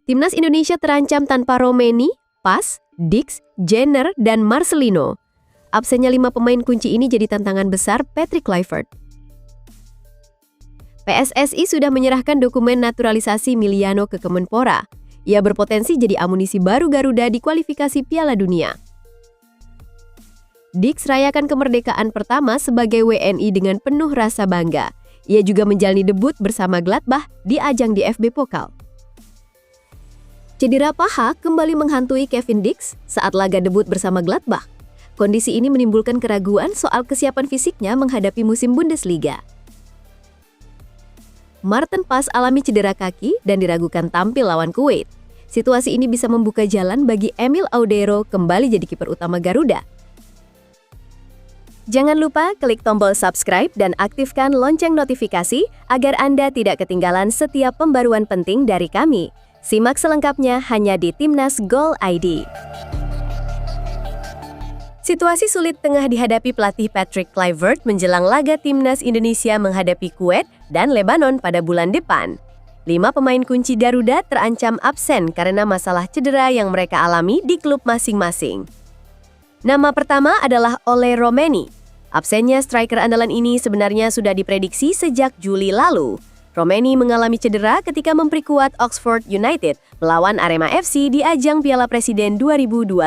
Timnas Indonesia terancam tanpa Romeni, Pas, Dix, Jenner, dan Marcelino. Absennya 5 pemain kunci ini jadi tantangan besar Patrick Kluivert. PSSI sudah menyerahkan dokumen naturalisasi Miliano ke Kemenpora. Ia berpotensi jadi amunisi baru Garuda di kualifikasi Piala Dunia. Dix rayakan kemerdekaan pertama sebagai WNI dengan penuh rasa bangga. Ia juga menjalani debut bersama Gladbach di ajang DFB Pokal. Cedera paha kembali menghantui Kevin Dix saat laga debut bersama Gladbach. Kondisi ini menimbulkan keraguan soal kesiapan fisiknya menghadapi musim Bundesliga. Maarten Pas alami cedera kaki dan diragukan tampil lawan Kuwait. Situasi ini bisa membuka jalan bagi Emil Audero kembali jadi kiper utama Garuda. Jangan lupa klik tombol subscribe dan aktifkan lonceng notifikasi agar Anda tidak ketinggalan setiap pembaruan penting dari kami. Simak selengkapnya hanya di Timnas Gol ID. Situasi sulit tengah dihadapi pelatih Patrick Kluivert menjelang laga Timnas Indonesia menghadapi Kuwait dan Lebanon pada bulan depan. 5 pemain kunci Garuda terancam absen karena masalah cedera yang mereka alami di klub masing-masing. Nama pertama adalah Ole Romeni. Absennya striker andalan ini sebenarnya sudah diprediksi sejak Juli lalu. Romeni mengalami cedera ketika memperkuat Oxford United melawan Arema FC di ajang Piala Presiden 2025.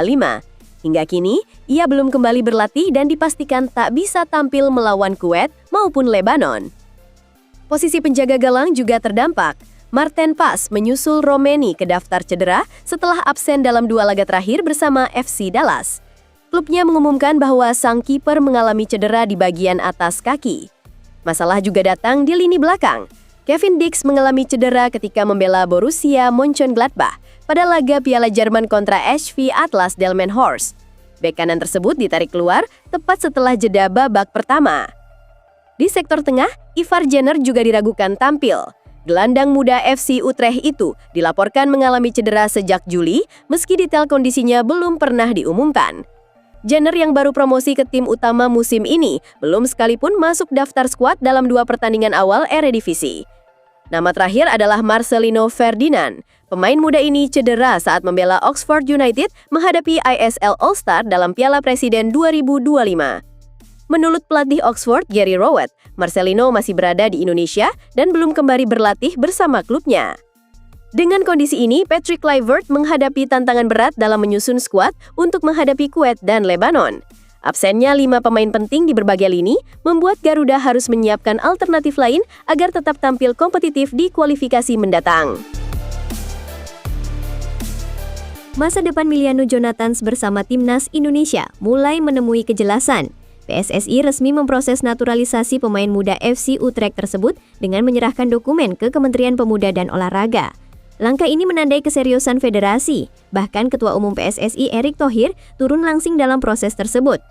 Hingga kini, ia belum kembali berlatih dan dipastikan tak bisa tampil melawan Kuwait maupun Lebanon. Posisi penjaga gawang juga terdampak. Maarten Pas menyusul Romeni ke daftar cedera setelah absen dalam 2 laga terakhir bersama FC Dallas. Klubnya mengumumkan bahwa sang kiper mengalami cedera di bagian atas kaki. Masalah juga datang di lini belakang. Kevin Dix mengalami cedera ketika membela Borussia Mönchengladbach pada laga Piala Jerman kontra SV Atlas Delmenhorst. Bek kanan tersebut ditarik keluar tepat setelah jeda babak pertama. Di sektor tengah, Ivar Jenner juga diragukan tampil. Gelandang muda FC Utrecht itu dilaporkan mengalami cedera sejak Juli, meski detail kondisinya belum pernah diumumkan. Jenner yang baru promosi ke tim utama musim ini belum sekalipun masuk daftar skuad dalam 2 pertandingan awal Eredivisie. Nama terakhir adalah Marcelino Ferdinand. Pemain muda ini cedera saat membela Oxford United menghadapi ISL All-Star dalam Piala Presiden 2025. Menurut pelatih Oxford, Gary Rowett, Marcelino masih berada di Indonesia dan belum kembali berlatih bersama klubnya. Dengan kondisi ini, Patrick Kluivert menghadapi tantangan berat dalam menyusun skuad untuk menghadapi Kuwait dan Lebanon. Absennya 5 pemain penting di berbagai lini membuat Garuda harus menyiapkan alternatif lain agar tetap tampil kompetitif di kualifikasi mendatang. Masa depan Miliano Jonathans bersama Timnas Indonesia mulai menemui kejelasan. PSSI resmi memproses naturalisasi pemain muda FC Utrecht tersebut dengan menyerahkan dokumen ke Kementerian Pemuda dan Olahraga. Langkah ini menandai keseriusan federasi. Bahkan Ketua Umum PSSI Erick Thohir turun langsing dalam proses tersebut.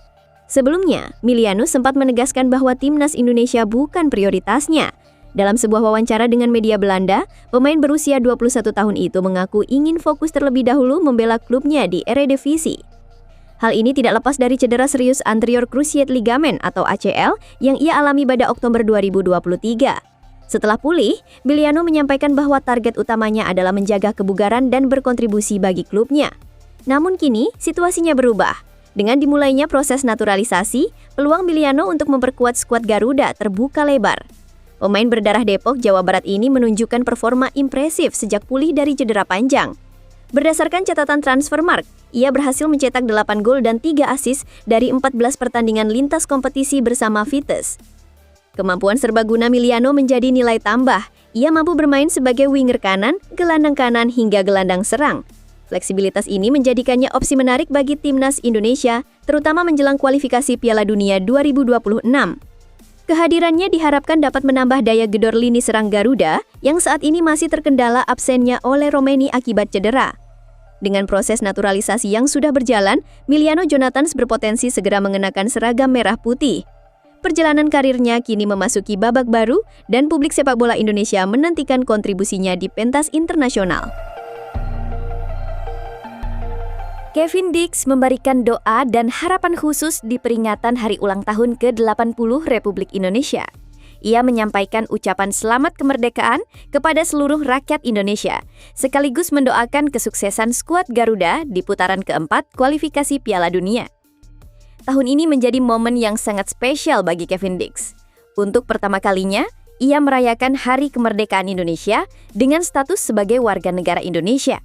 Sebelumnya, Miliano sempat menegaskan bahwa Timnas Indonesia bukan prioritasnya. Dalam sebuah wawancara dengan media Belanda, pemain berusia 21 tahun itu mengaku ingin fokus terlebih dahulu membela klubnya di Eredivisie. Hal ini tidak lepas dari cedera serius anterior cruciate ligament atau ACL yang ia alami pada Oktober 2023. Setelah pulih, Miliano menyampaikan bahwa target utamanya adalah menjaga kebugaran dan berkontribusi bagi klubnya. Namun kini, situasinya berubah. Dengan dimulainya proses naturalisasi, peluang Miliano untuk memperkuat skuad Garuda terbuka lebar. Pemain berdarah Depok, Jawa Barat ini menunjukkan performa impresif sejak pulih dari cedera panjang. Berdasarkan catatan Transfermarkt, ia berhasil mencetak 8 gol dan 3 assist dari 14 pertandingan lintas kompetisi bersama Vitesse. Kemampuan serbaguna Miliano menjadi nilai tambah. Ia mampu bermain sebagai winger kanan, gelandang kanan hingga gelandang serang. Fleksibilitas ini menjadikannya opsi menarik bagi Timnas Indonesia, terutama menjelang kualifikasi Piala Dunia 2026. Kehadirannya diharapkan dapat menambah daya gedor lini serang Garuda yang saat ini masih terkendala absennya Ole Romeni akibat cedera. Dengan proses naturalisasi yang sudah berjalan, Miliano Jonathans berpotensi segera mengenakan seragam merah putih. Perjalanan karirnya kini memasuki babak baru dan publik sepak bola Indonesia menantikan kontribusinya di pentas internasional. Kevin Dix memberikan doa dan harapan khusus di peringatan hari ulang tahun ke-80 Republik Indonesia. ia menyampaikan ucapan selamat kemerdekaan kepada seluruh rakyat Indonesia, sekaligus mendoakan kesuksesan skuad Garuda di putaran keempat kualifikasi Piala Dunia. Tahun ini menjadi momen yang sangat spesial bagi Kevin Dix. Untuk pertama kalinya, ia merayakan Hari Kemerdekaan Indonesia dengan status sebagai warga negara Indonesia.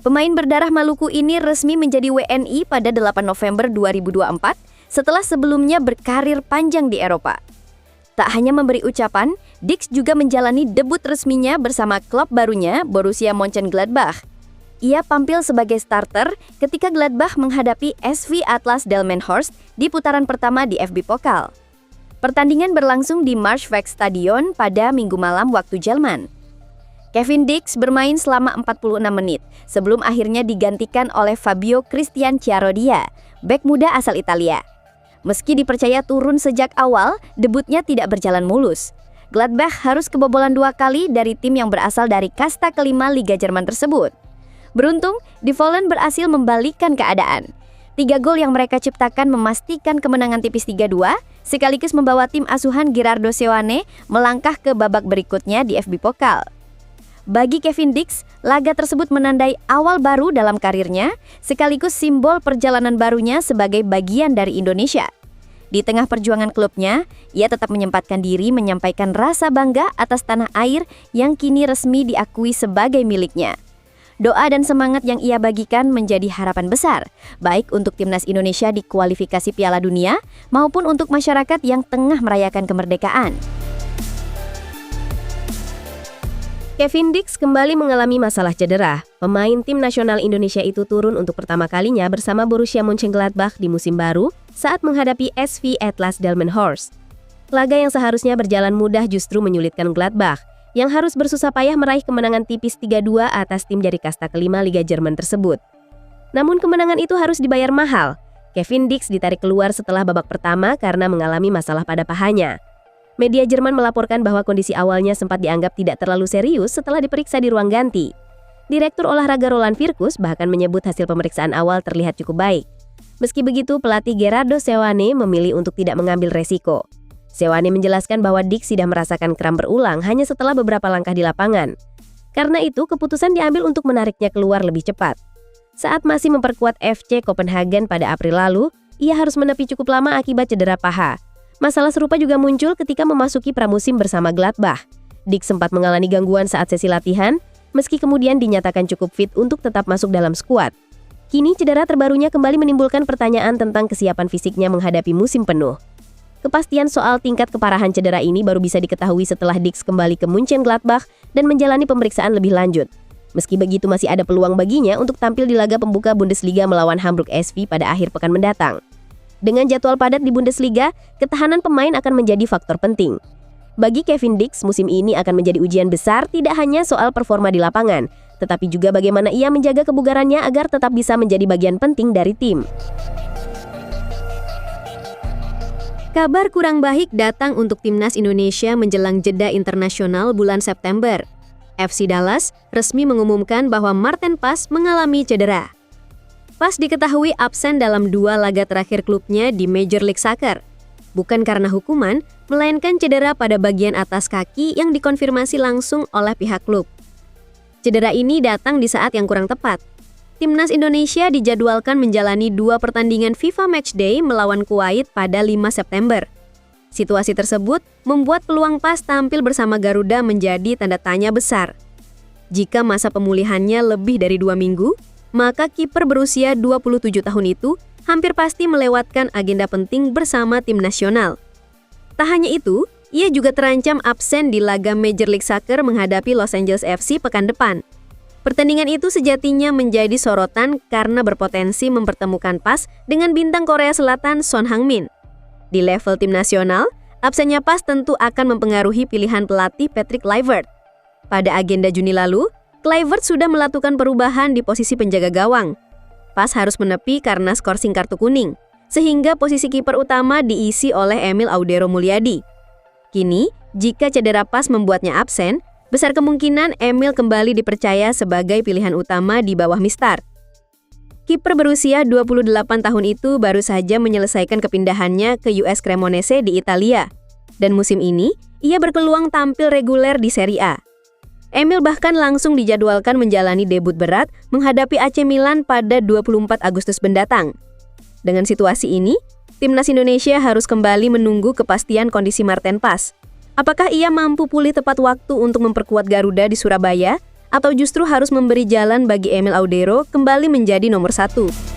Pemain berdarah Maluku ini resmi menjadi WNI pada 8 November 2024 setelah sebelumnya berkarir panjang di Eropa. Tak hanya memberi ucapan, Dix juga menjalani debut resminya bersama klub barunya Borussia Mönchengladbach. Ia tampil sebagai starter ketika Gladbach menghadapi SV Atlas Delmenhorst di putaran pertama di FB Pokal. Pertandingan berlangsung di Marswegstadion pada Minggu malam waktu Jerman. Kevin Dix bermain selama 46 menit sebelum akhirnya digantikan oleh Fabio Cristian Chiarodia, bek muda asal Italia. Meski dipercaya turun sejak awal, debutnya tidak berjalan mulus. Gladbach harus kebobolan 2 kali dari tim yang berasal dari kasta kelima Liga Jerman tersebut. Beruntung, Die Vollen berhasil membalikkan keadaan. 3 gol yang mereka ciptakan memastikan kemenangan tipis 3-2, sekaligus membawa tim asuhan Gerardo Seoane melangkah ke babak berikutnya di FB Pokal. Bagi Kevin Dix, laga tersebut menandai awal baru dalam karirnya, sekaligus simbol perjalanan barunya sebagai bagian dari Indonesia. Di tengah perjuangan klubnya, ia tetap menyempatkan diri menyampaikan rasa bangga atas tanah air yang kini resmi diakui sebagai miliknya. Doa dan semangat yang ia bagikan menjadi harapan besar, baik untuk timnas Indonesia di kualifikasi Piala Dunia maupun untuk masyarakat yang tengah merayakan kemerdekaan. Kevin Dix kembali mengalami masalah cedera. Pemain tim nasional Indonesia itu turun untuk pertama kalinya bersama Borussia Mönchengladbach di musim baru saat menghadapi SV Atlas Delmenhorst. Laga yang seharusnya berjalan mudah justru menyulitkan Gladbach, yang harus bersusah payah meraih kemenangan tipis 3-2 atas tim dari kasta kelima Liga Jerman tersebut. Namun kemenangan itu harus dibayar mahal. Kevin Dix ditarik keluar setelah babak pertama karena mengalami masalah pada pahanya. Media Jerman melaporkan bahwa kondisi awalnya sempat dianggap tidak terlalu serius setelah diperiksa di ruang ganti. Direktur olahraga Roland Virkus bahkan menyebut hasil pemeriksaan awal terlihat cukup baik. Meski begitu, pelatih Gerardo Seoane memilih untuk tidak mengambil resiko. Seoane menjelaskan bahwa Dix sudah merasakan kram berulang hanya setelah beberapa langkah di lapangan. Karena itu, keputusan diambil untuk menariknya keluar lebih cepat. Saat masih memperkuat FC Copenhagen pada April lalu, ia harus menepi cukup lama akibat cedera paha. Masalah serupa juga muncul ketika memasuki pramusim bersama Gladbach. Dix sempat mengalami gangguan saat sesi latihan, meski kemudian dinyatakan cukup fit untuk tetap masuk dalam skuad. Kini cedera terbarunya kembali menimbulkan pertanyaan tentang kesiapan fisiknya menghadapi musim penuh. Kepastian soal tingkat keparahan cedera ini baru bisa diketahui setelah Dix kembali ke Mönchengladbach dan menjalani pemeriksaan lebih lanjut. Meski begitu, masih ada peluang baginya untuk tampil di laga pembuka Bundesliga melawan Hamburg SV pada akhir pekan mendatang. Dengan jadwal padat di Bundesliga, ketahanan pemain akan menjadi faktor penting. Bagi Kevin Dix, musim ini akan menjadi ujian besar tidak hanya soal performa di lapangan, tetapi juga bagaimana ia menjaga kebugarannya agar tetap bisa menjadi bagian penting dari tim. Kabar kurang baik datang untuk timnas Indonesia menjelang jeda internasional bulan September. FC Dallas resmi mengumumkan bahwa Maarten Pas mengalami cedera. Pas diketahui absen dalam 2 laga terakhir klubnya di Major League Soccer. Bukan karena hukuman, melainkan cedera pada bagian atas kaki yang dikonfirmasi langsung oleh pihak klub. Cedera ini datang di saat yang kurang tepat. Timnas Indonesia dijadwalkan menjalani 2 pertandingan FIFA Matchday melawan Kuwait pada 5 September. Situasi tersebut membuat peluang Pas tampil bersama Garuda menjadi tanda tanya besar. Jika masa pemulihannya lebih dari 2 minggu, maka kiper berusia 27 tahun itu hampir pasti melewatkan agenda penting bersama tim nasional. Tak hanya itu, ia juga terancam absen di laga Major League Soccer menghadapi Los Angeles FC pekan depan. Pertandingan itu sejatinya menjadi sorotan karena berpotensi mempertemukan Pas dengan bintang Korea Selatan Son Heung-min. Di level tim nasional, absennya Pas tentu akan mempengaruhi pilihan pelatih Patrick Kluivert. Pada agenda Juni lalu, Kluivert sudah melakukan perubahan di posisi penjaga gawang. Pas harus menepi karena skorsing kartu kuning, sehingga posisi kiper utama diisi oleh Emil Audero Mulyadi. Kini, jika cedera Pas membuatnya absen, besar kemungkinan Emil kembali dipercaya sebagai pilihan utama di bawah Mistar. Kiper berusia 28 tahun itu baru saja menyelesaikan kepindahannya ke US Cremonese di Italia. Dan musim ini, ia berpeluang tampil reguler di Serie A. Emil bahkan langsung dijadwalkan menjalani debut berat menghadapi AC Milan pada 24 Agustus mendatang. Dengan situasi ini, timnas Indonesia harus kembali menunggu kepastian kondisi Marten Pas. Apakah ia mampu pulih tepat waktu untuk memperkuat Garuda di Surabaya, atau justru harus memberi jalan bagi Emil Audero kembali menjadi nomor 1?